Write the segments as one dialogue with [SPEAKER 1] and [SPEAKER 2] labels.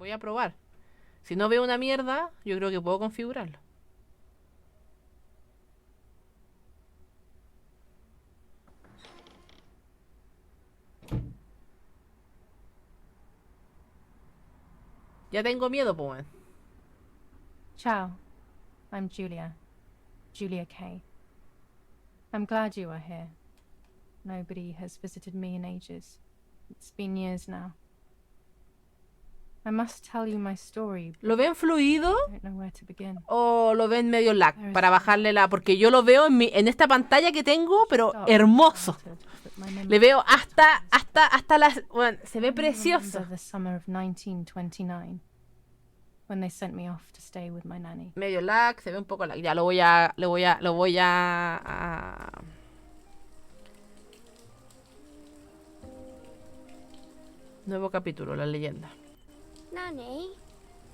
[SPEAKER 1] Voy a probar. Si no veo una mierda, yo creo que puedo configurarlo. Ya tengo miedo, Pueden.
[SPEAKER 2] Ciao, I'm Julia. Julia Kay. I'm glad you are here. Nobody has visited me in ages. It's been years now. I must tell you my story.
[SPEAKER 1] ¿Lo ven fluido
[SPEAKER 2] I don't know where to begin.
[SPEAKER 1] o lo ven medio lag? Para bajarle la... Porque yo lo veo en esta pantalla que tengo, pero hermoso. Le veo hasta las... Bueno, se ve precioso.
[SPEAKER 2] The summer of 1929, when they sent me off to stay with my nanny.
[SPEAKER 1] Medio lag, se ve un poco lag. Ya lo voy a... Nuevo capítulo, la leyenda.
[SPEAKER 3] Nanny,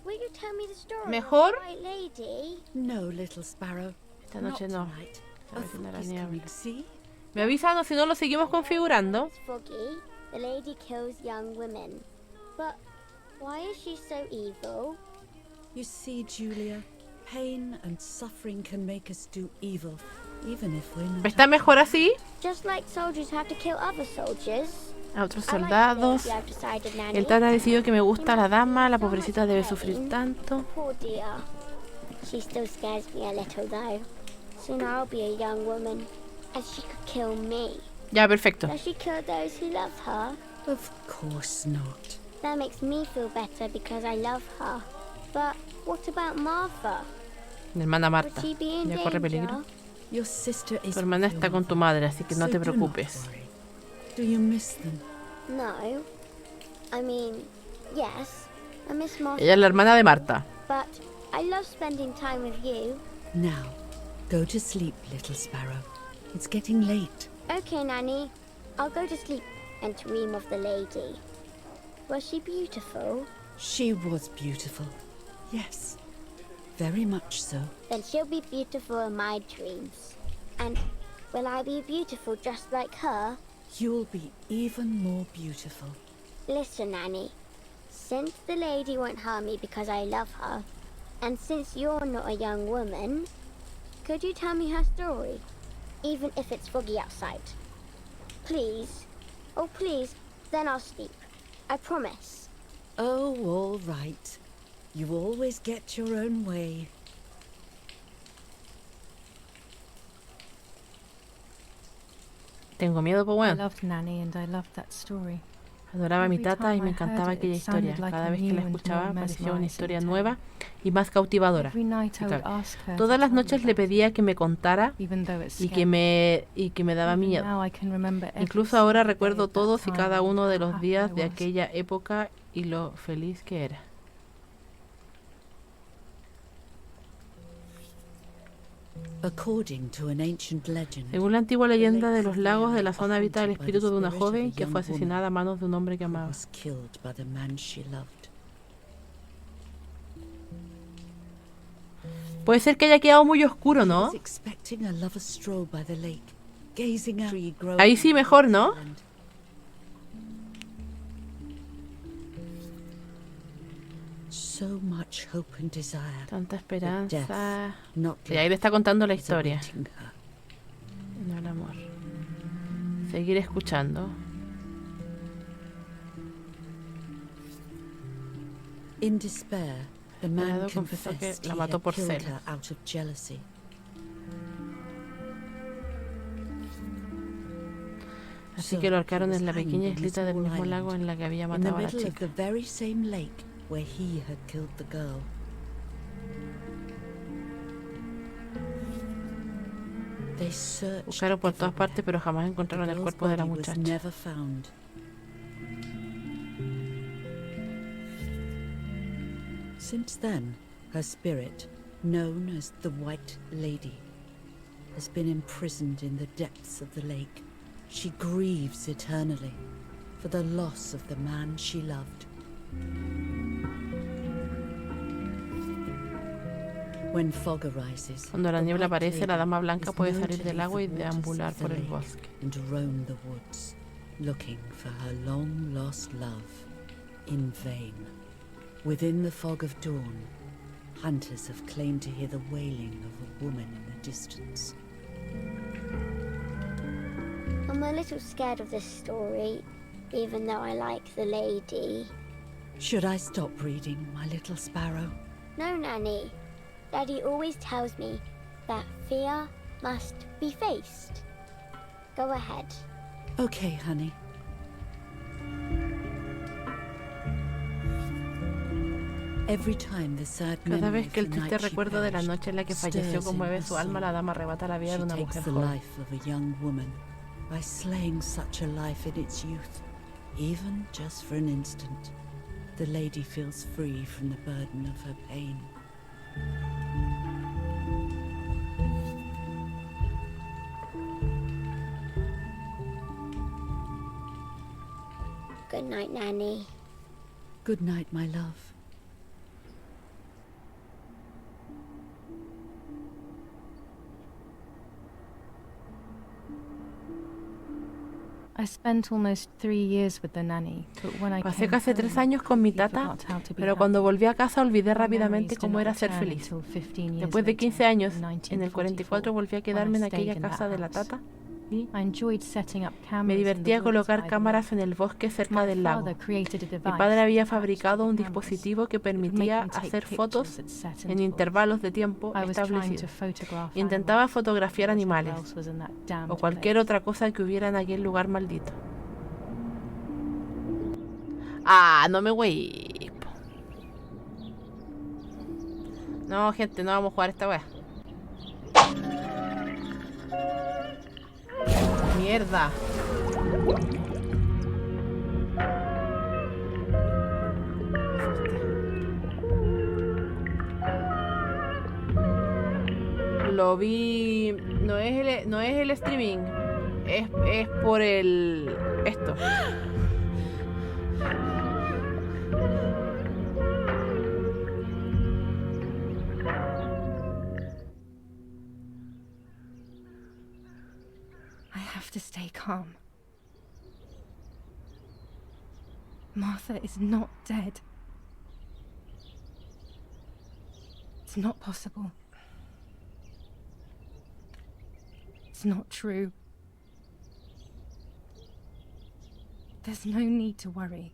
[SPEAKER 3] will you tell me the story
[SPEAKER 1] ¿Mejor?
[SPEAKER 3] of the White Lady?
[SPEAKER 4] No, little sparrow.
[SPEAKER 1] Esta noche no.
[SPEAKER 4] Tonight.
[SPEAKER 1] Esta noche no era
[SPEAKER 4] Foggy's
[SPEAKER 1] niebla.
[SPEAKER 4] coming, see?
[SPEAKER 1] Me avisan si no lo seguimos configurando.
[SPEAKER 3] It's Foggy. The lady kills young women. But why is she so evil?
[SPEAKER 4] You see, Julia, pain and suffering can make us do evil, even if we're not.
[SPEAKER 1] ¿Está mejor así?
[SPEAKER 3] Just like soldiers have to kill other soldiers.
[SPEAKER 1] A otros
[SPEAKER 3] I like the
[SPEAKER 1] soldados.
[SPEAKER 3] lady I've decided, Nanny.
[SPEAKER 1] El Tata ha decidido que me gusta la dama. La pobrecita debe sufrir tanto.
[SPEAKER 3] Poor dear. She still scares me a little though. Soon I'll be a young woman, and she could kill me.
[SPEAKER 1] Ya, perfecto.
[SPEAKER 3] Does she kill those who love her?
[SPEAKER 4] Of course not.
[SPEAKER 3] That makes me feel better because I love her. But what about Martha?
[SPEAKER 1] Mi hermana
[SPEAKER 3] Would
[SPEAKER 1] Marta.
[SPEAKER 3] she be in
[SPEAKER 1] Ya corre
[SPEAKER 3] danger?
[SPEAKER 1] peligro.
[SPEAKER 4] Your sister is
[SPEAKER 1] Tu hermana
[SPEAKER 4] with your
[SPEAKER 1] está con tu
[SPEAKER 4] mother,
[SPEAKER 1] madre, así que no
[SPEAKER 4] so
[SPEAKER 1] te
[SPEAKER 4] do not
[SPEAKER 1] preocupes.
[SPEAKER 4] worry. Do you miss them?
[SPEAKER 3] No. I mean, yes. I miss Martha,
[SPEAKER 1] Ella es la hermana de Marta.
[SPEAKER 3] but I love spending time with you.
[SPEAKER 4] Now, go to sleep, little sparrow. It's getting late.
[SPEAKER 3] Okay, Nanny. I'll go to sleep and dream of the lady. Was she beautiful?
[SPEAKER 4] She was beautiful. Yes, very much so.
[SPEAKER 3] Then she'll be beautiful in my dreams. And will I be beautiful just like her?
[SPEAKER 4] You'll be even more beautiful.
[SPEAKER 3] Listen, Nanny. Since the lady won't harm me because I love her, and since you're not a young woman, could you tell me her story? Even if it's foggy outside. Please. Oh, please. Then I'll sleep. I promise.
[SPEAKER 4] Oh, all right. You always get your own way.
[SPEAKER 1] Tengo miedo, pues
[SPEAKER 2] I
[SPEAKER 1] bueno.
[SPEAKER 2] loved Nanny and I loved that story.
[SPEAKER 1] Adoraba a mi
[SPEAKER 2] Every
[SPEAKER 1] tata y
[SPEAKER 2] time
[SPEAKER 1] me
[SPEAKER 2] I
[SPEAKER 1] encantaba
[SPEAKER 2] heard it,
[SPEAKER 1] aquella
[SPEAKER 2] it sounded
[SPEAKER 1] historia.
[SPEAKER 2] like
[SPEAKER 1] Cada
[SPEAKER 2] a
[SPEAKER 1] vez que la
[SPEAKER 2] new and
[SPEAKER 1] escuchaba
[SPEAKER 2] more
[SPEAKER 1] parecía una
[SPEAKER 2] mesmerizing
[SPEAKER 1] historia
[SPEAKER 2] tale.
[SPEAKER 1] nueva y más cautivadora.
[SPEAKER 2] Every night I would
[SPEAKER 1] Claro.
[SPEAKER 2] ask her
[SPEAKER 1] Todas
[SPEAKER 2] to
[SPEAKER 1] las
[SPEAKER 2] tell me
[SPEAKER 1] noches le
[SPEAKER 2] about
[SPEAKER 1] pedía
[SPEAKER 2] it,
[SPEAKER 1] que me contara
[SPEAKER 2] even though it
[SPEAKER 1] y
[SPEAKER 2] scared
[SPEAKER 1] que me daba
[SPEAKER 2] me. Even
[SPEAKER 1] miedo.
[SPEAKER 2] now I can remember every
[SPEAKER 1] Incluso ahora
[SPEAKER 2] single day
[SPEAKER 1] recuerdo
[SPEAKER 2] of that
[SPEAKER 1] todos y
[SPEAKER 2] time
[SPEAKER 1] cada
[SPEAKER 2] and
[SPEAKER 1] uno de
[SPEAKER 2] how
[SPEAKER 1] los
[SPEAKER 2] happy
[SPEAKER 1] días
[SPEAKER 2] I
[SPEAKER 1] de
[SPEAKER 2] was.
[SPEAKER 1] aquella época y lo feliz que era.
[SPEAKER 4] According to an ancient legend,
[SPEAKER 1] Según la antigua leyenda de los lagos de la zona habita el espíritu de una joven que fue asesinada a manos de un hombre que
[SPEAKER 4] who
[SPEAKER 1] amaba.
[SPEAKER 4] was killed by the man she loved.
[SPEAKER 1] Puede ser que haya quedado muy oscuro,
[SPEAKER 4] He
[SPEAKER 1] ¿no?
[SPEAKER 4] was expecting a lover's stroll by the lake, gazing at tree growing
[SPEAKER 1] Ahí sí
[SPEAKER 4] on the
[SPEAKER 1] mejor, ¿no?
[SPEAKER 4] island. So much hope and desire.
[SPEAKER 1] Tanta
[SPEAKER 4] but death,
[SPEAKER 1] esperanza.
[SPEAKER 4] not
[SPEAKER 1] Y ahí le está contando la
[SPEAKER 4] was
[SPEAKER 1] historia.
[SPEAKER 4] awaiting her.
[SPEAKER 1] No el amor. Seguir escuchando.
[SPEAKER 4] In despair, the man
[SPEAKER 1] Esperado confesó que
[SPEAKER 4] confessed
[SPEAKER 1] la
[SPEAKER 4] he
[SPEAKER 1] mató
[SPEAKER 4] had
[SPEAKER 1] por
[SPEAKER 4] killed
[SPEAKER 1] celos.
[SPEAKER 4] her out of jealousy.
[SPEAKER 1] Así
[SPEAKER 4] So
[SPEAKER 1] que lo
[SPEAKER 4] he
[SPEAKER 1] ahorcaron
[SPEAKER 4] was
[SPEAKER 1] en la
[SPEAKER 4] hanged
[SPEAKER 1] pequeña
[SPEAKER 4] in the
[SPEAKER 1] islita del
[SPEAKER 4] small
[SPEAKER 1] mismo lago
[SPEAKER 4] island,
[SPEAKER 1] en la que había
[SPEAKER 4] in the
[SPEAKER 1] matado a la
[SPEAKER 4] middle of
[SPEAKER 1] chica.
[SPEAKER 4] the very same lake where he had killed the girl. They searched
[SPEAKER 1] Buscaron por todas
[SPEAKER 4] everywhere.
[SPEAKER 1] partes, pero jamás encontraron
[SPEAKER 4] The
[SPEAKER 1] el
[SPEAKER 4] girl's
[SPEAKER 1] cuerpo de la
[SPEAKER 4] body was
[SPEAKER 1] muchacha.
[SPEAKER 4] never found. Since then, her spirit, known as the White Lady, has been imprisoned in the depths of the lake. She grieves eternally for the loss of the man she loved. When fog arises,
[SPEAKER 1] Cuando la
[SPEAKER 4] the
[SPEAKER 1] niebla
[SPEAKER 4] White
[SPEAKER 1] aparece, la
[SPEAKER 4] Lady
[SPEAKER 1] dama blanca
[SPEAKER 4] is
[SPEAKER 1] puede
[SPEAKER 4] known
[SPEAKER 1] salir
[SPEAKER 4] to
[SPEAKER 1] del
[SPEAKER 4] leave
[SPEAKER 1] agua y
[SPEAKER 4] the waters
[SPEAKER 1] deambular
[SPEAKER 4] of the
[SPEAKER 1] por el
[SPEAKER 4] lake
[SPEAKER 1] bosque.
[SPEAKER 4] and roam the woods, looking for her long-lost love in vain. Within the fog of dawn, hunters have claimed to hear the wailing of a woman in the distance.
[SPEAKER 3] I'm a little scared of this story, even though I like the lady.
[SPEAKER 4] Should I stop reading, my little sparrow?
[SPEAKER 3] No, Nanny. Daddy always tells me that fear must be faced. Go ahead.
[SPEAKER 4] Okay, honey. Every time the sad
[SPEAKER 1] Cada
[SPEAKER 4] memory
[SPEAKER 1] vez
[SPEAKER 4] of
[SPEAKER 1] que el
[SPEAKER 4] the
[SPEAKER 1] triste
[SPEAKER 4] night she
[SPEAKER 1] recuerdo de la
[SPEAKER 4] perished
[SPEAKER 1] noche en la que falleció
[SPEAKER 4] stirs in
[SPEAKER 1] conmueve
[SPEAKER 4] her
[SPEAKER 1] su alma,
[SPEAKER 4] soul,
[SPEAKER 1] la dama arrebata la vida de
[SPEAKER 4] she
[SPEAKER 1] una
[SPEAKER 4] takes
[SPEAKER 1] mujer
[SPEAKER 4] the
[SPEAKER 1] joven.
[SPEAKER 4] life of a young woman by slaying such a life in its youth. Even just for an instant, the lady feels free from the burden of her pain.
[SPEAKER 3] Good night, Nanny.
[SPEAKER 4] Good night, my love.
[SPEAKER 2] I spent almost 3 years with the nanny, but when I
[SPEAKER 1] Pasé
[SPEAKER 2] came
[SPEAKER 1] casi 3
[SPEAKER 2] home,
[SPEAKER 1] años con mi
[SPEAKER 2] he
[SPEAKER 1] tata,
[SPEAKER 2] forgot how to be
[SPEAKER 1] pero cuando
[SPEAKER 2] happy.
[SPEAKER 1] volví a casa olvidé
[SPEAKER 2] My
[SPEAKER 1] rápidamente
[SPEAKER 2] memories
[SPEAKER 1] cómo
[SPEAKER 2] did
[SPEAKER 1] era
[SPEAKER 2] not
[SPEAKER 1] ser
[SPEAKER 2] return
[SPEAKER 1] feliz.
[SPEAKER 2] until 15 years
[SPEAKER 1] Después de 15
[SPEAKER 2] later,
[SPEAKER 1] años,
[SPEAKER 2] in
[SPEAKER 1] en el 44 volví a quedarme en aquella casa de la tata y
[SPEAKER 2] I enjoyed setting up cameras
[SPEAKER 1] me
[SPEAKER 2] in the
[SPEAKER 1] divertía
[SPEAKER 2] woods
[SPEAKER 1] colocar
[SPEAKER 2] by the
[SPEAKER 1] cámaras
[SPEAKER 2] lake.
[SPEAKER 1] en el bosque cerca
[SPEAKER 2] My
[SPEAKER 1] del lago.
[SPEAKER 2] father created a
[SPEAKER 1] Mi
[SPEAKER 2] device
[SPEAKER 1] padre había
[SPEAKER 2] attached to
[SPEAKER 1] fabricado
[SPEAKER 2] the
[SPEAKER 1] un
[SPEAKER 2] cameras
[SPEAKER 1] dispositivo que
[SPEAKER 2] that would make
[SPEAKER 1] permitía
[SPEAKER 2] them take
[SPEAKER 1] hacer
[SPEAKER 2] pictures
[SPEAKER 1] fotos
[SPEAKER 2] at set
[SPEAKER 1] en
[SPEAKER 2] intervals.
[SPEAKER 1] intervalos de tiempo
[SPEAKER 2] I was trying to
[SPEAKER 1] establecidos.
[SPEAKER 2] photograph
[SPEAKER 1] Intentaba
[SPEAKER 2] animals,
[SPEAKER 1] fotografiar
[SPEAKER 2] whatever
[SPEAKER 1] animales
[SPEAKER 2] else was in that damned
[SPEAKER 1] o cualquier
[SPEAKER 2] place.
[SPEAKER 1] otra cosa que hubiera en aquel lugar maldito. Ah, no me güey. No, gente, no vamos a jugar esta wea. Mierda. Lo vi. No es el streaming. Es por el. Esto.
[SPEAKER 2] I have to stay calm. Martha is not dead. It's not possible. It's not true. There's no need to worry.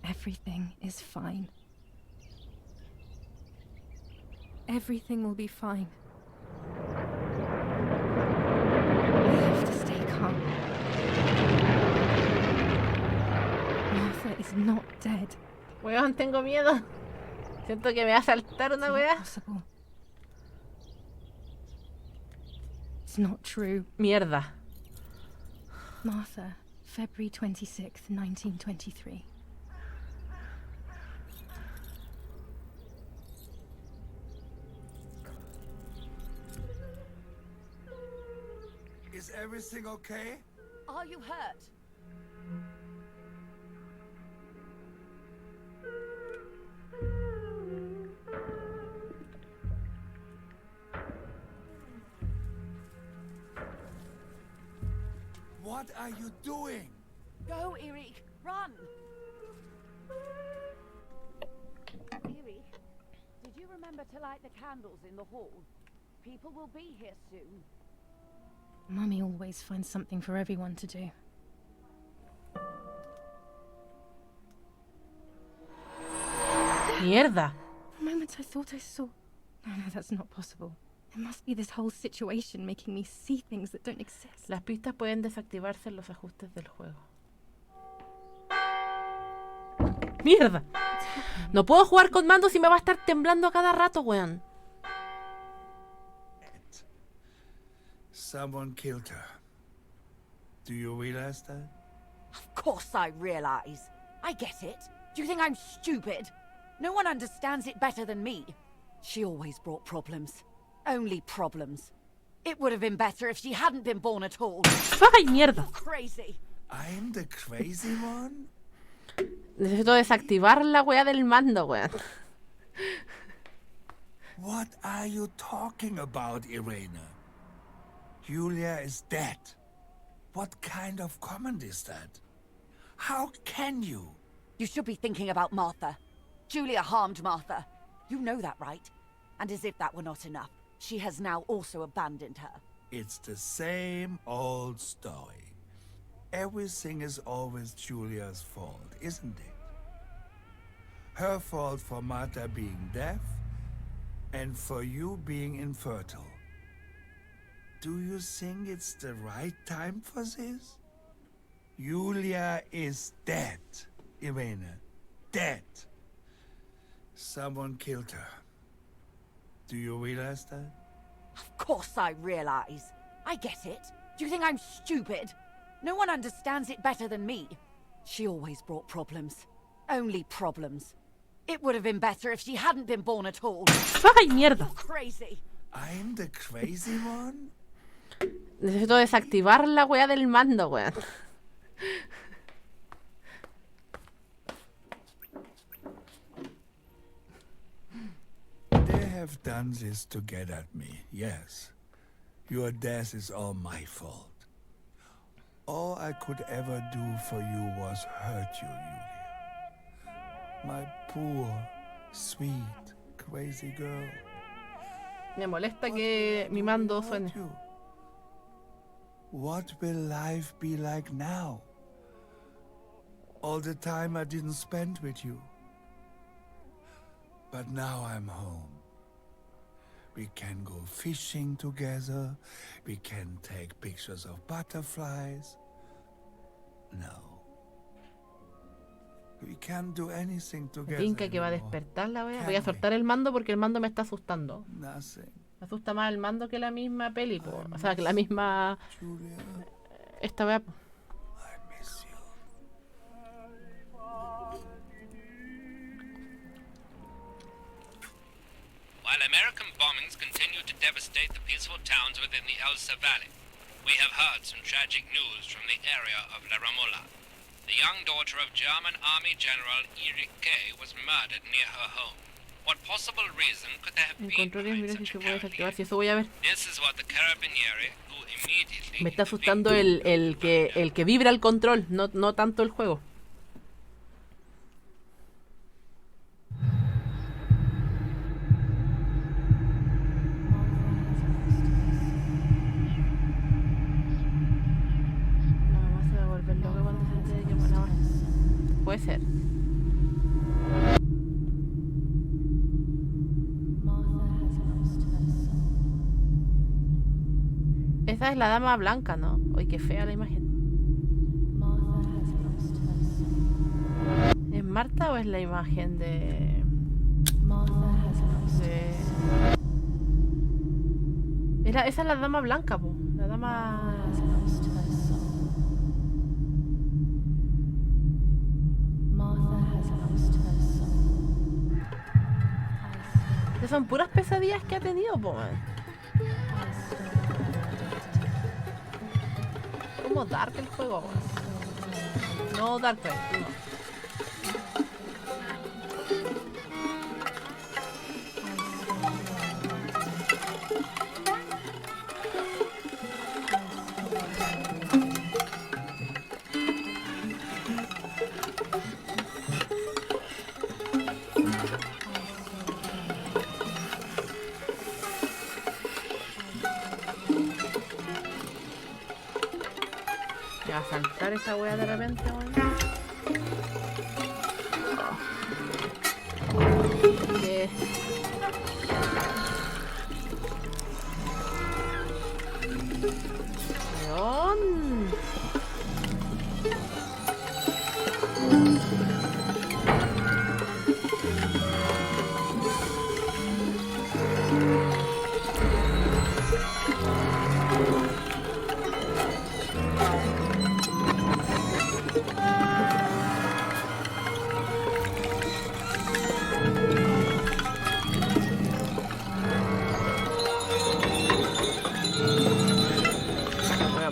[SPEAKER 2] Everything is fine. Everything will be fine. I have to stay calm. Martha is not dead.
[SPEAKER 1] Weón, tengo miedo. Siento que me va a saltar una
[SPEAKER 2] It's not
[SPEAKER 1] wea.
[SPEAKER 2] possible. It's not true.
[SPEAKER 1] Mierda.
[SPEAKER 2] Martha, February 26th, 1923.
[SPEAKER 5] Is everything okay?
[SPEAKER 6] Are you hurt?
[SPEAKER 5] What are you doing?
[SPEAKER 6] Go, Eric, run! Eric, did you remember to light the candles in the hall? People will be here soon.
[SPEAKER 2] Mummy always finds something for everyone to do.
[SPEAKER 1] Mierda.
[SPEAKER 2] For a moment I thought I saw... No, that's not possible. There must be this whole situation making me see things that don't exist.
[SPEAKER 1] Las pistas pueden desactivarse en los ajustes del juego. ¡Mierda! No puedo jugar con mando si me va a estar temblando a cada rato, weón.
[SPEAKER 5] Someone killed her. Do you realize that?
[SPEAKER 6] Of course I realize. I get it. Do you think I'm stupid? No one understands it better than me. She always brought problems. Only problems. It would have been better if she hadn't been born at all.
[SPEAKER 1] ¡Ay, mierda!
[SPEAKER 6] Crazy.
[SPEAKER 5] I'm the crazy one?
[SPEAKER 1] Necesito desactivar la wea del mando, weón.
[SPEAKER 5] What are you talking about, Irene? Julia is dead. What kind of comment is that? How can you?
[SPEAKER 6] You should be thinking about Martha. Julia harmed Martha. You know that, right? And as if that were not enough, she has now also abandoned her.
[SPEAKER 5] It's the same old story. Everything is always Julia's fault, isn't it? Her fault for Martha being deaf, and for you being infertile. Do you think it's the right time for this? Julia is dead, Irene. Dead. Someone killed her. Do you realize that?
[SPEAKER 6] Of course I realize. I get it. Do you think I'm stupid? No one understands it better than me. She always brought problems. Only problems. It would have been better if she hadn't been born at all.
[SPEAKER 1] ¡Ay, mierda!
[SPEAKER 6] You're crazy.
[SPEAKER 5] I'm the crazy one?
[SPEAKER 1] Necesito desactivar la weá del mando, weón.
[SPEAKER 5] They have done this to get at me, yes. Your death is all my fault. All I could ever do for you was hurt you, Julia. My poor, sweet, crazy girl.
[SPEAKER 1] Me molesta que mi mando suene.
[SPEAKER 5] What will life be like now? All the time I didn't spend with you. But now I'm home. We can go fishing together. We can take pictures of butterflies. No. We can't do anything together.
[SPEAKER 1] Pinca que va a despertar la wea. Voy a soltar el mando porque el mando me está asustando.
[SPEAKER 5] Nothing.
[SPEAKER 1] Me asusta más el mando que la misma peli, po. O sea, que la misma...
[SPEAKER 5] Julia,
[SPEAKER 1] Esta wea, po.
[SPEAKER 5] I miss you.
[SPEAKER 7] While American bombings continue to devastate the peaceful towns within the Elsa Valley, we have heard some tragic news from the area of La Ramola. The young daughter of German Army General Erich K. was murdered near her home. What possible reason could there have been
[SPEAKER 1] Controles,
[SPEAKER 7] behind
[SPEAKER 1] mira si
[SPEAKER 7] such
[SPEAKER 1] se
[SPEAKER 7] a
[SPEAKER 1] puede
[SPEAKER 7] cowardly
[SPEAKER 1] desactivar.
[SPEAKER 7] act?
[SPEAKER 1] Si eso voy a ver.
[SPEAKER 7] This is what the Carabinieri who immediately
[SPEAKER 1] Me está asustando el que vibra el control, no tanto el juego. La mamá se va a volver loca cuando se entere que bueno, puede ser. Esa es la dama blanca, ¿no? Uy, qué fea la imagen. ¿Es Marta o es la imagen de...? Esa es la dama blanca, po. La dama... Esas son puras pesadillas que ha tenido, po, man. Como Dark el juego, man. No, Dark, no. Va a saltar esa wea de repente, weón. ¿Qué? Weón.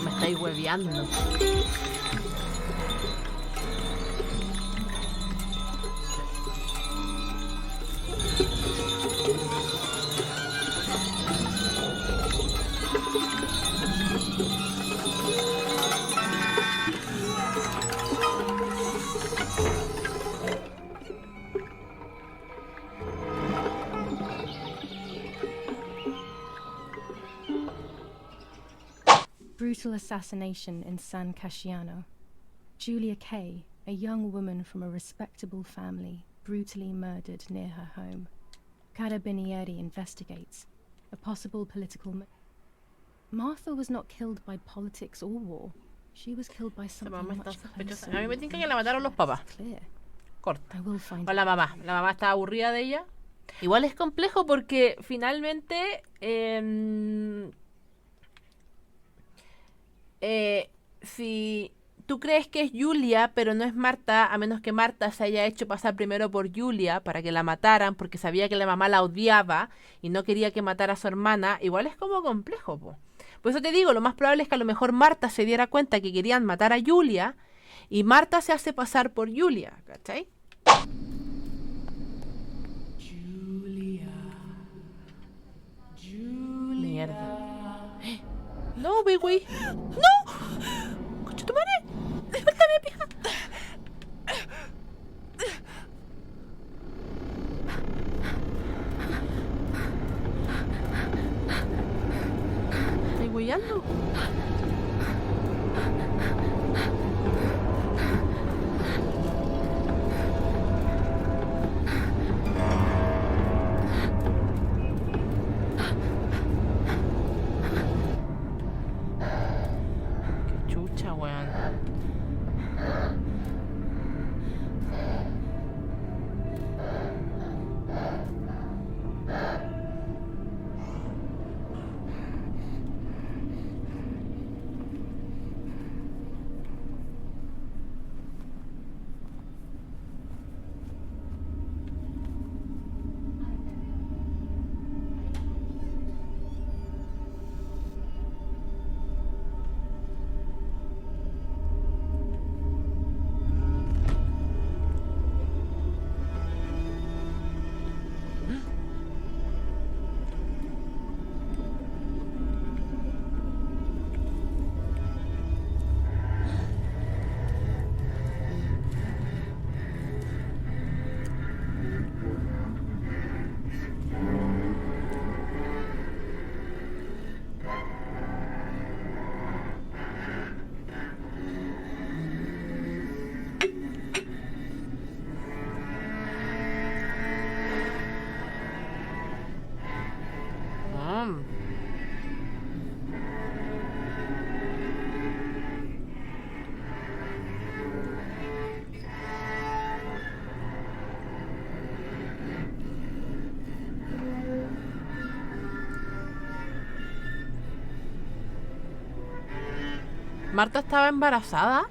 [SPEAKER 1] Me estáis hueveando.
[SPEAKER 2] Brutal assassination in San Casciano. Julia Kay, a young woman from a respectable family, brutally murdered near her home. Carabinieri investigates. A possible political... Martha was not killed by politics or war. She was killed by
[SPEAKER 1] Esta
[SPEAKER 2] something
[SPEAKER 1] mamá está
[SPEAKER 2] much
[SPEAKER 1] sospechosa.
[SPEAKER 2] closer
[SPEAKER 1] A mí me
[SPEAKER 2] and
[SPEAKER 1] tinca que la mataron los papás.
[SPEAKER 2] clear.
[SPEAKER 1] Corta.
[SPEAKER 2] I will find
[SPEAKER 1] O la mamá. La mamá está aburrida de ella. Igual es complejo porque finalmente si tú crees que es Julia, pero no es Marta, a menos que Marta se haya hecho pasar primero por Julia para que la mataran, porque sabía que la mamá la odiaba y no quería que matara a su hermana, igual es como complejo, po. Por eso te digo, lo más probable es que a lo mejor Marta se diera cuenta que querían matar a Julia y Marta se hace pasar por Julia, ¿cachai? Mierda. No, Biwi. ¡No! ¡Coche tu madre! ¡Suéltame, pija! ¿Estás huellando? Qué chucha, weón. Marta estaba embarazada.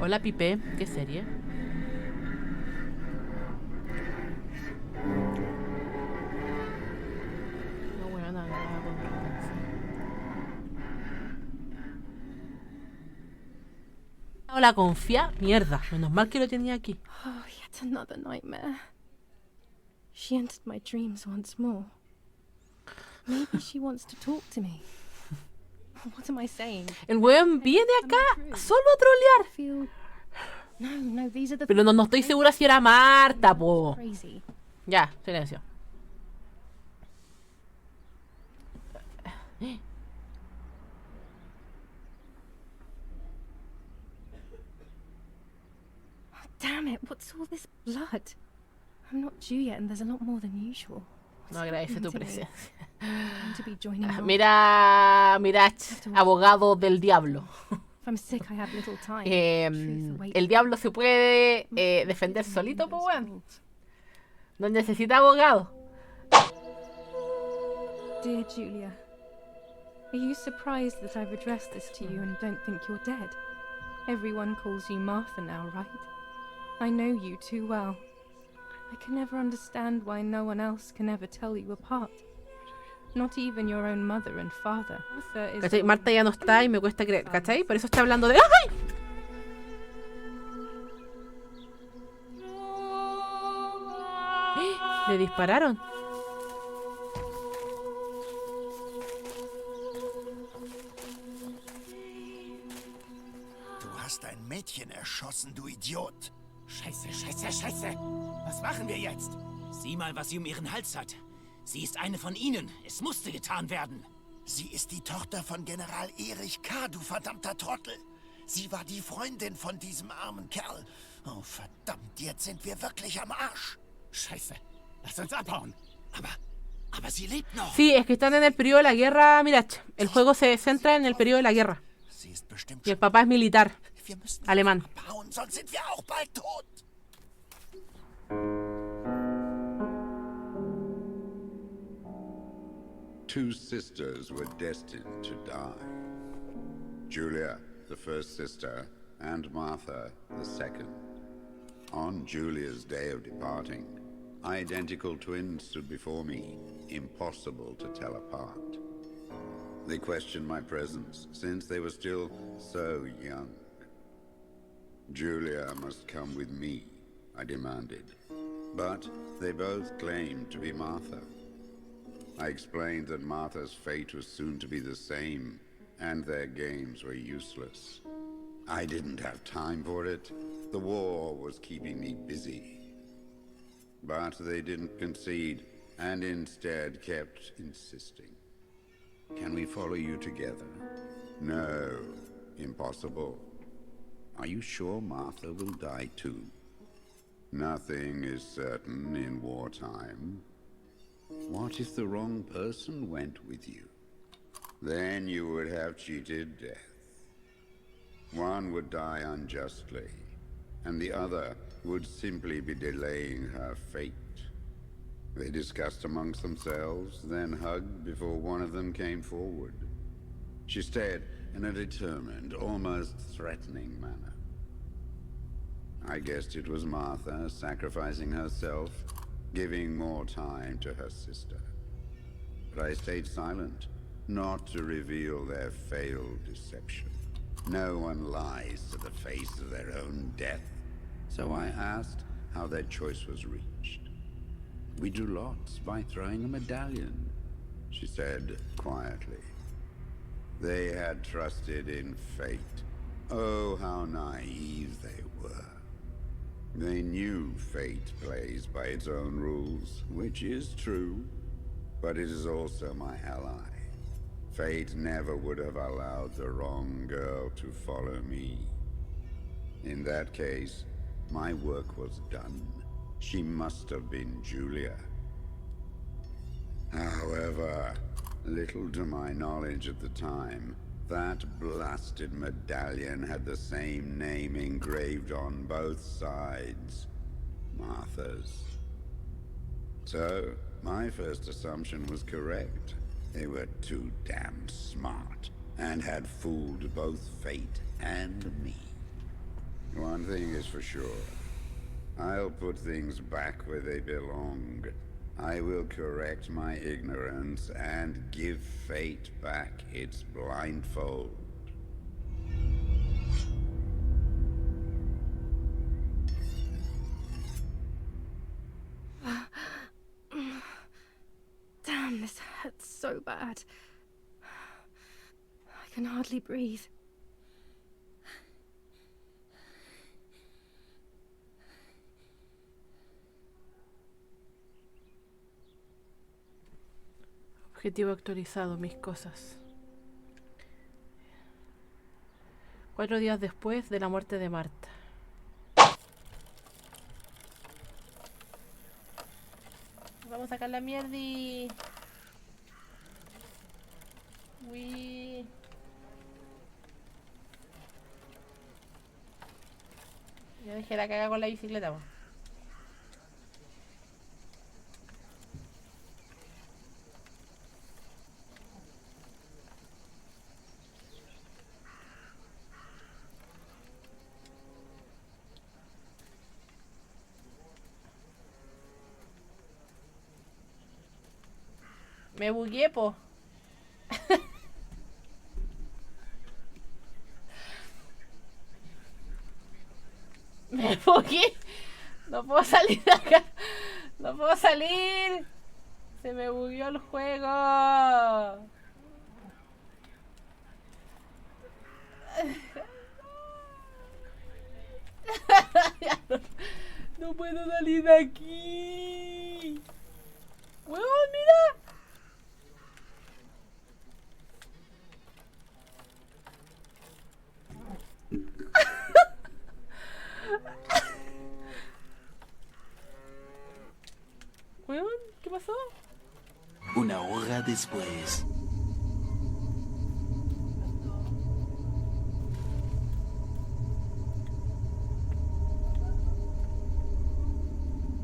[SPEAKER 1] Hola, Pipe. ¿Qué serie? No, bueno, nada, la confía. Mierda, menos mal que lo tenía aquí.
[SPEAKER 2] Oh, yet another nightmare. She entered my dreams once more. Maybe she wants to talk to me. What am I saying?
[SPEAKER 1] El weón viene acá solo a trolear.
[SPEAKER 2] Feel... No, these are the...
[SPEAKER 1] Pero no estoy segura si era Marta, po.
[SPEAKER 2] Crazy.
[SPEAKER 1] Ya, silencio.
[SPEAKER 2] Damn it, what's all this blood? I'm not due yet and there's a lot more than usual.
[SPEAKER 1] No agradece tu presencia.
[SPEAKER 2] To be joining your...
[SPEAKER 1] Mira, abogado del diablo.
[SPEAKER 2] If I'm sick, I have little time.
[SPEAKER 1] El diablo se puede defender solito, pues weón. No necesita abogado.
[SPEAKER 2] Dear Julia, are you surprised that I've addressed this to you and don't think you're dead? Everyone calls you Martha now, right? I know you too well. I can never understand why no one else can ever tell you apart. Not even your own mother and father.
[SPEAKER 1] ¿Cachai? Marta ya no está y me cuesta creer, ¿cachai? Por eso está hablando de... ¡Ay! Le dispararon.
[SPEAKER 5] Du
[SPEAKER 8] hast ein Mädchen erschossen, du Idiot.
[SPEAKER 9] Scheiße, scheiße, scheiße. Was machen wir jetzt? Sieh mal, was sie um ihren Hals hat. Sie ist eine von ihnen. Es musste getan werden.
[SPEAKER 8] Sie ist die Tochter von General Erich K., du verdammter Trottel. Sie war die Freundin von diesem armen Kerl. Oh, verdammt, jetzt sind wir wirklich am Arsch.
[SPEAKER 9] Scheiße. Lass uns abhauen. Aber sie lebt noch.
[SPEAKER 1] Sí, es que están en el periodo de la guerra, Mirach. El juego se centra en el periodo de la guerra.
[SPEAKER 8] Sie ist bestimmt
[SPEAKER 1] Y el papá es militar,
[SPEAKER 8] Wir müssen
[SPEAKER 1] alemán.
[SPEAKER 8] abhauen, sonst sind wir auch bald tot.
[SPEAKER 10] Two sisters were destined to die. Julia, the first sister, and Martha, the second. On Julia's day of departing, identical twins stood before me, impossible to tell apart. They questioned my presence, since they were still so young. Julia must come with me, I demanded. But they both claimed to be Martha. I explained that Martha's fate was soon to be the same, and their games were useless. I didn't have time for it. The war was keeping me busy. But they didn't concede, and instead kept insisting. Can we follow you together? No, impossible. Are you sure Martha will die too? Nothing is certain in wartime. What if the wrong person went with you? Then you would have cheated death. One would die unjustly, and the other would simply be delaying her fate. They discussed amongst themselves, then hugged before one of them came forward. She stared in a determined, almost threatening manner. I guessed it was Martha sacrificing herself, giving more time to her sister. But I stayed silent, not to reveal their failed deception. No one lies to the face of their own death. So I asked how their choice was reached. We drew lots by throwing a medallion, she said quietly. They had trusted in fate. Oh, how naive they were. They knew fate plays by its own rules, which is true, but it is also my ally. Fate never would have allowed the wrong girl to follow me. In that case, my work was done. She must have been Julia. However, little to my knowledge at the time, that blasted medallion had the same name engraved on both sides. Martha's. So, my first assumption was correct. They were too damn smart, and had fooled both fate and me. One thing is for sure. I'll put things back where they belong. I will correct my ignorance and give fate back its blindfold.
[SPEAKER 2] Damn, this hurts so bad. I can hardly breathe.
[SPEAKER 1] Objetivo actualizado, mis cosas. 4 días después de la muerte de Marta. Vamos a sacar la mierda y... Uy. Ya dejé la caga con la bicicleta, po. Me bugué, po. Me bugué. No puedo salir de acá. No puedo salir. Se me bugueó el juego. No puedo salir de aquí. ¡Huevón, mira! Huevón, ¿qué pasó?
[SPEAKER 9] Una hora después.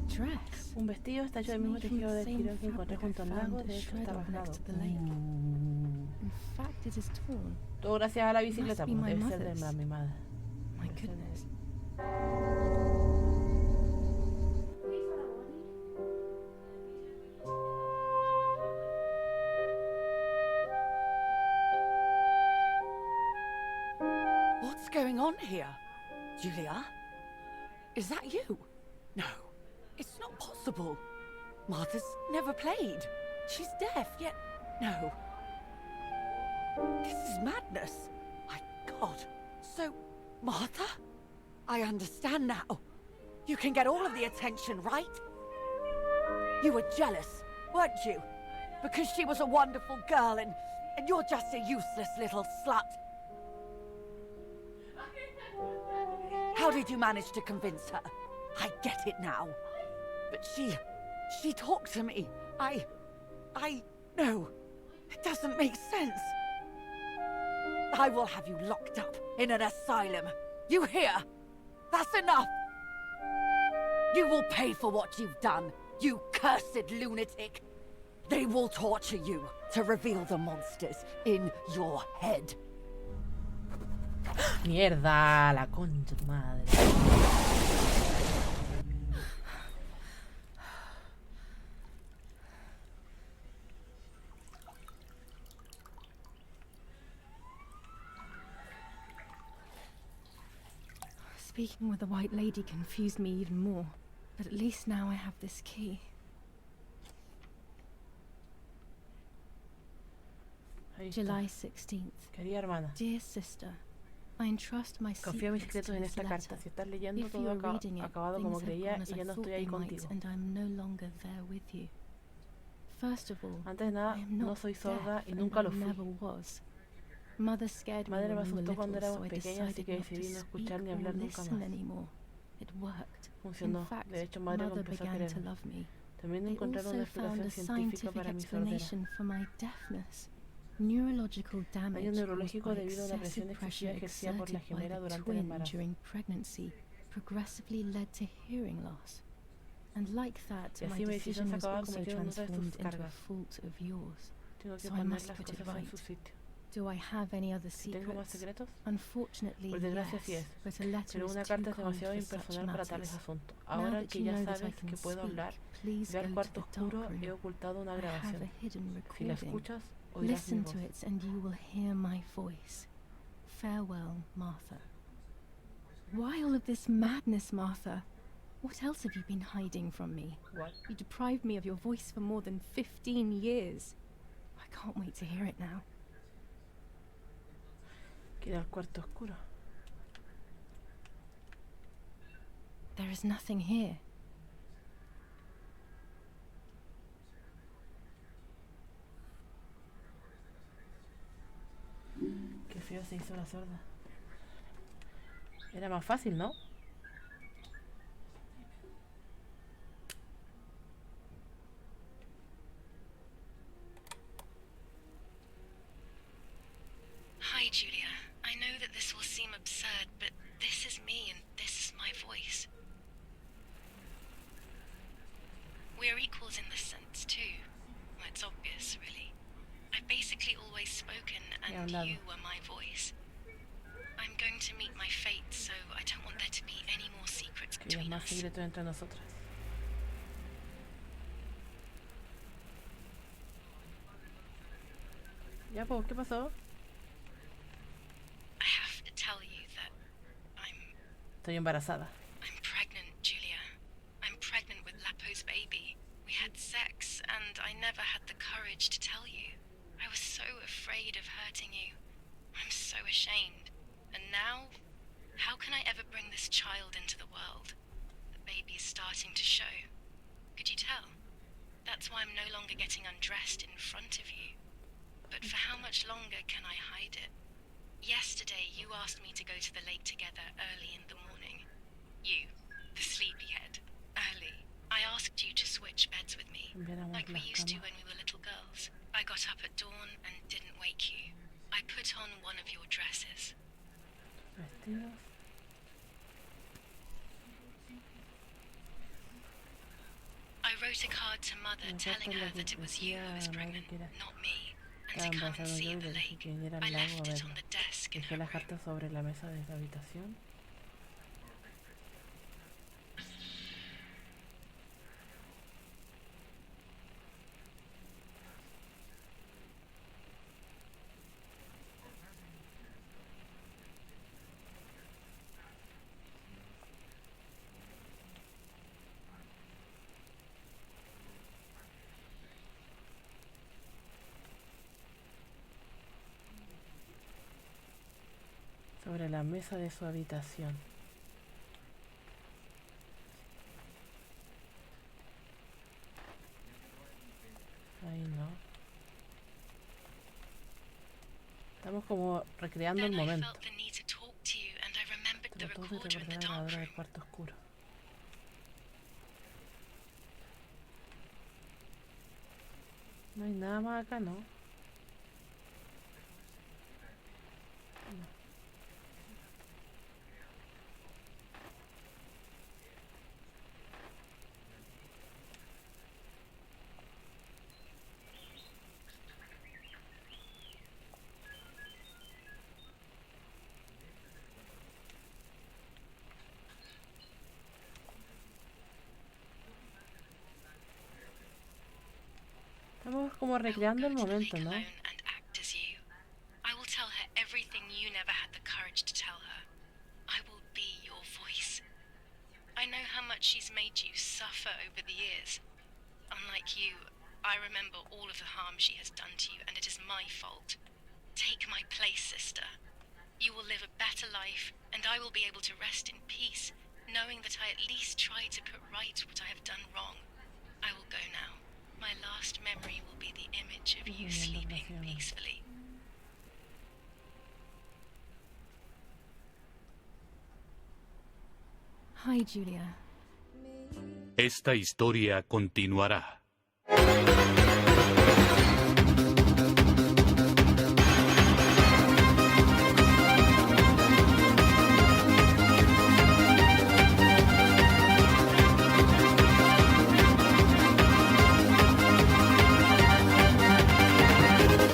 [SPEAKER 2] Dress.
[SPEAKER 1] Un vestido está hecho del mismo tejido del jirón que encontré junto al lago. De hecho, está rasgado.
[SPEAKER 2] In fact, it is torn.
[SPEAKER 1] Todo gracias a la bicicleta,
[SPEAKER 2] Must be
[SPEAKER 1] pues
[SPEAKER 2] my
[SPEAKER 1] debe ser de
[SPEAKER 2] mother's.
[SPEAKER 1] mi madre.
[SPEAKER 2] My goodness.
[SPEAKER 6] What's going on here? Julia? Is that you? No, it's not possible. Martha's never played. She's deaf, yet no. This is madness. My God. So, Martha? I understand now. You can get all of the attention, right? You were jealous, weren't you? Because she was a wonderful girl and you're just a useless little slut. How did you manage to convince her? I get it now. But she talked to me. No. It doesn't make sense. I will have you locked up in an asylum. You hear? That's enough. You will pay for what you've done, you cursed lunatic. They will torture you to reveal the monsters in your head.
[SPEAKER 1] Mierda, la concha de tu madre.
[SPEAKER 2] Speaking with the White Lady confused me even more, but at least now I have this key.
[SPEAKER 1] Ahí está.
[SPEAKER 2] July 16th.
[SPEAKER 1] Querida hermana,
[SPEAKER 2] Dear sister, I entrust my
[SPEAKER 1] confío mis
[SPEAKER 2] secrets
[SPEAKER 1] secretos
[SPEAKER 2] to
[SPEAKER 1] en
[SPEAKER 2] this
[SPEAKER 1] esta
[SPEAKER 2] letter.
[SPEAKER 1] carta. Si estás leyendo
[SPEAKER 2] If
[SPEAKER 1] todo
[SPEAKER 2] you are reading it,
[SPEAKER 1] acabado
[SPEAKER 2] things
[SPEAKER 1] como
[SPEAKER 2] have
[SPEAKER 1] creía
[SPEAKER 2] gone as
[SPEAKER 1] y ya
[SPEAKER 2] I
[SPEAKER 1] no
[SPEAKER 2] thought
[SPEAKER 1] estoy
[SPEAKER 2] they
[SPEAKER 1] ahí
[SPEAKER 2] might,
[SPEAKER 1] contigo.
[SPEAKER 2] and I'm no longer there with you. First of all,
[SPEAKER 1] Antes de nada,
[SPEAKER 2] I am
[SPEAKER 1] no
[SPEAKER 2] not
[SPEAKER 1] soy sorda
[SPEAKER 2] deaf,
[SPEAKER 1] y
[SPEAKER 2] and
[SPEAKER 1] nunca
[SPEAKER 2] I
[SPEAKER 1] lo fui.
[SPEAKER 2] never was. Mother scared me
[SPEAKER 1] Madre me
[SPEAKER 2] when we were
[SPEAKER 1] asustó cuando
[SPEAKER 2] little,
[SPEAKER 1] éramos
[SPEAKER 2] so I
[SPEAKER 1] pequeñas, así
[SPEAKER 2] decided
[SPEAKER 1] que
[SPEAKER 2] not to
[SPEAKER 1] decidí no
[SPEAKER 2] speak
[SPEAKER 1] escuchar ni
[SPEAKER 2] or
[SPEAKER 1] hablar nunca
[SPEAKER 2] listen
[SPEAKER 1] más.
[SPEAKER 2] anymore. It worked.
[SPEAKER 1] Funcionó.
[SPEAKER 2] In fact,
[SPEAKER 1] De hecho, madre
[SPEAKER 2] Mother
[SPEAKER 1] empezó a
[SPEAKER 2] began to
[SPEAKER 1] quererme.
[SPEAKER 2] love me.
[SPEAKER 1] También
[SPEAKER 2] They
[SPEAKER 1] encontraron una
[SPEAKER 2] also found
[SPEAKER 1] explicación
[SPEAKER 2] a
[SPEAKER 1] científica
[SPEAKER 2] scientific
[SPEAKER 1] para mi sordera.
[SPEAKER 2] explanation for my deafness. Neurological damage
[SPEAKER 1] Daño
[SPEAKER 2] caused
[SPEAKER 1] neurológico
[SPEAKER 2] by
[SPEAKER 1] debido a una presión
[SPEAKER 2] excessive pressure
[SPEAKER 1] excesiva ejercida por la
[SPEAKER 2] exerted by
[SPEAKER 1] gemela
[SPEAKER 2] the
[SPEAKER 1] durante el
[SPEAKER 2] twin
[SPEAKER 1] embarazo.
[SPEAKER 2] during pregnancy progressively led to hearing loss. And like that,
[SPEAKER 1] Y
[SPEAKER 2] my
[SPEAKER 1] así mi decisión
[SPEAKER 2] decision
[SPEAKER 1] se
[SPEAKER 2] was
[SPEAKER 1] acababa
[SPEAKER 2] also
[SPEAKER 1] convirtiendo en una de
[SPEAKER 2] transformed
[SPEAKER 1] tus
[SPEAKER 2] into a
[SPEAKER 1] cargas.
[SPEAKER 2] fault of yours.
[SPEAKER 1] Tengo que
[SPEAKER 2] So I
[SPEAKER 1] poner
[SPEAKER 2] must
[SPEAKER 1] las
[SPEAKER 2] put it
[SPEAKER 1] cosas en
[SPEAKER 2] right.
[SPEAKER 1] su sitio.
[SPEAKER 2] Do I have any other
[SPEAKER 1] ¿Tengo más
[SPEAKER 2] secrets?
[SPEAKER 1] secretos?
[SPEAKER 2] Unfortunately,
[SPEAKER 1] Por desgracia sí
[SPEAKER 2] yes,
[SPEAKER 1] es.
[SPEAKER 2] but a letter
[SPEAKER 1] Pero
[SPEAKER 2] is
[SPEAKER 1] una
[SPEAKER 2] too
[SPEAKER 1] carta es
[SPEAKER 2] cold
[SPEAKER 1] demasiado
[SPEAKER 2] for such
[SPEAKER 1] impersonal para tales
[SPEAKER 2] matters.
[SPEAKER 1] asuntos.
[SPEAKER 2] Now
[SPEAKER 1] Ahora
[SPEAKER 2] that
[SPEAKER 1] que
[SPEAKER 2] you
[SPEAKER 1] ya
[SPEAKER 2] know that I
[SPEAKER 1] sabes
[SPEAKER 2] can
[SPEAKER 1] que puedo
[SPEAKER 2] speak,
[SPEAKER 1] hablar,
[SPEAKER 2] please
[SPEAKER 1] ve al
[SPEAKER 2] go
[SPEAKER 1] cuarto
[SPEAKER 2] to the
[SPEAKER 1] oscuro,
[SPEAKER 2] dark
[SPEAKER 1] he
[SPEAKER 2] room.
[SPEAKER 1] ocultado una
[SPEAKER 2] I have
[SPEAKER 1] grabación.
[SPEAKER 2] a hidden
[SPEAKER 1] Si la
[SPEAKER 2] recording.
[SPEAKER 1] escuchas, oirás mi
[SPEAKER 2] Listen
[SPEAKER 1] voz.
[SPEAKER 2] to it and you will hear my voice. Farewell, Martha. Why all of this madness, Martha? What else have you been hiding from me?
[SPEAKER 1] What?
[SPEAKER 2] You deprived me of your voice for more than 15 years. I can't wait to hear it now.
[SPEAKER 1] Quiero al cuarto oscuro.
[SPEAKER 2] There is nothing here.
[SPEAKER 1] Qué feo se hizo la sorda. Era más fácil, ¿no?
[SPEAKER 2] Hi, Julia. I know that this will seem absurd, but this is me and this is my voice. We're equals in this sense, too. Well, it's obvious, really. I've basically always spoken, and
[SPEAKER 1] hablado.
[SPEAKER 2] you were my voice. I'm going to meet my fate, so I don't want there to be any more secrets
[SPEAKER 1] Que haya
[SPEAKER 2] between
[SPEAKER 1] más
[SPEAKER 2] us.
[SPEAKER 1] secretos entre nosotras. Ya, pues, ¿qué pasó?
[SPEAKER 2] I have to tell you that
[SPEAKER 1] Estoy embarazada.
[SPEAKER 2] I'm pregnant, Julia. I'm pregnant with Lapo's baby. We had sex, and I never had the courage to tell you. I was so afraid of hurting you. I'm so ashamed. And now, how can I ever bring this child into the world? The baby is starting to show. Could you tell? That's why I'm no longer getting undressed in front of you. But for how much longer can I hide it? Yesterday, you asked me to go to the lake together early in the morning. You, the sleepyhead, early. I asked you to switch beds with me, like we used to when we were little girls. I got up at dawn and didn't wake you. I put on one of your dresses.
[SPEAKER 1] Vestidos.
[SPEAKER 2] I wrote a card to Mother telling her that it was you who was pregnant, not me, and to come and see the lake. I left it on the desk in
[SPEAKER 1] Dejé
[SPEAKER 2] her
[SPEAKER 1] la
[SPEAKER 2] room.
[SPEAKER 1] carta sobre la mesa de su habitación. Sobre la mesa de su habitación. Ahí no. Estamos como recreando el
[SPEAKER 2] Then I
[SPEAKER 1] momento.
[SPEAKER 2] felt the need to talk to you, and I remembered the
[SPEAKER 1] Trató de
[SPEAKER 2] recorder in the
[SPEAKER 1] recordar la
[SPEAKER 2] dark
[SPEAKER 1] grabadora del
[SPEAKER 2] room.
[SPEAKER 1] cuarto oscuro. No hay nada más acá, ¿no? Estamos como recreando el momento, ¿no?
[SPEAKER 2] And act as you. I will tell her everything you never had the courage to tell her. I will be your voice. I know how much she's made you suffer over the years. Unlike you, I remember all of the harm she has done to you, and it is my fault. Take my place, sister. You will live a better life, and I will be able to rest in peace, knowing that I at least tried to put right what I have done wrong. I will go now. My last memory will be the image of you sleeping peacefully. Hi, Julia.
[SPEAKER 11] Esta historia continuará.